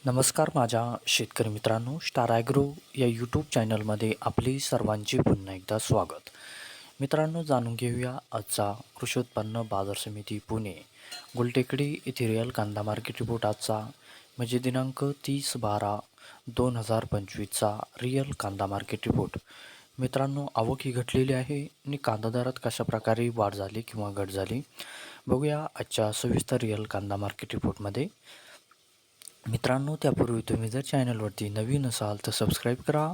नमस्कार माझ्या शेतकरी मित्रांनो, स्टार ॲग्रो या यूट्यूब चॅनलमध्ये आपली सर्वांचे पुन्हा एकदा स्वागत. मित्रांनो, जाणून घेऊया आजचा कृषी उत्पन्न बाजार समिती पुणे गुलटेकडी येथे रिअल कांदा मार्केट रिपोर्ट आजचा म्हणजे दिनांक 30/12/2025चा रिअल कांदा मार्केट रिपोर्ट. मित्रांनो, आवक ही घटलेली आहे आणि कांदा दरात कशा प्रकारे वाढ झाली किंवा घट झाली बघूया आजच्या सविस्तर रिअल कांदा मार्केट रिपोर्टमध्ये. मित्रांनो, त्यापूर्वी तुम्ही जर चॅनलवरती नवीन असाल तर सबस्क्राईब करा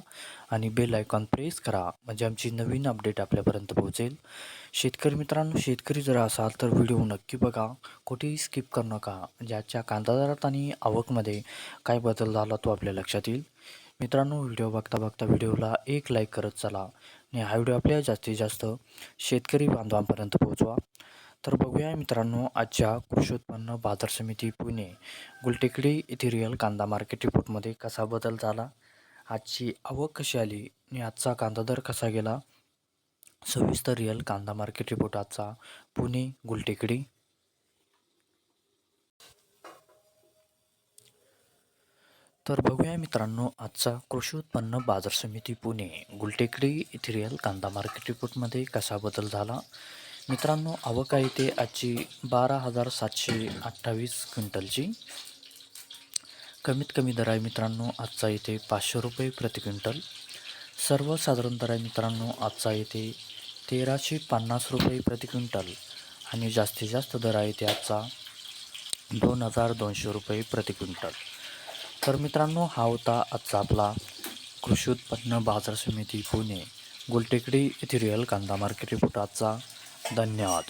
आणि बेल आयकॉन प्रेस करा म्हणजे आमची नवीन अपडेट आपल्यापर्यंत पोहोचेल. शेतकरी मित्रांनो, शेतकरी जर असाल तर व्हिडिओ नक्की बघा, कुठेही स्किप करू नका. म्हणजे आजच्या कांदा दरात आणि आवकमध्ये काय बदल झाला तो आपल्या लक्षात येईल. मित्रांनो, व्हिडिओ बघता बघता व्हिडिओला एक लाईक करत चला आणि हा व्हिडिओ आपल्या जास्तीत जास्त शेतकरी बांधवांपर्यंत पोहोचवा. तर बघूया मित्रांनो, आजच्या कृषी उत्पन्न बाजार समिती पुणे गुलटेकडी येथे रिअल कांदा मार्केट रिपोर्टमध्ये कसा बदल झाला, आजची आवक कशी आली आणि आजचा कांदा दर कसा गेला, सविस्तर रिअल कांदा मार्केट रिपोर्ट आजचा पुणे गुलटेकडी. तर बघूया मित्रांनो, आजचा कृषी उत्पन्न बाजार समिती पुणे गुलटेकडी येथे रिअल कांदा मार्केट रिपोर्टमध्ये कसा बदल झाला. मित्रांनो, आवक आहे ते आजची 12,728 क्विंटलची. कमीत कमी दर आहे मित्रांनो आजचा इथे 500 रुपये प्रति क्विंटल. सर्वसाधारण दर आहे मित्रांनो आजचा इथे 1,350 रुपये प्रति क्विंटल आणि जास्तीत जास्त दर आहे ते आजचा 2,200 रुपये प्रति क्विंटल. तर मित्रांनो, हा होता आजचा आपला कृषी उत्पन्न बाजार समिती पुणे गुलटेकडी येथे रिअल कांदा मार्केट रिपोर्ट आजचा. धन्यवाद.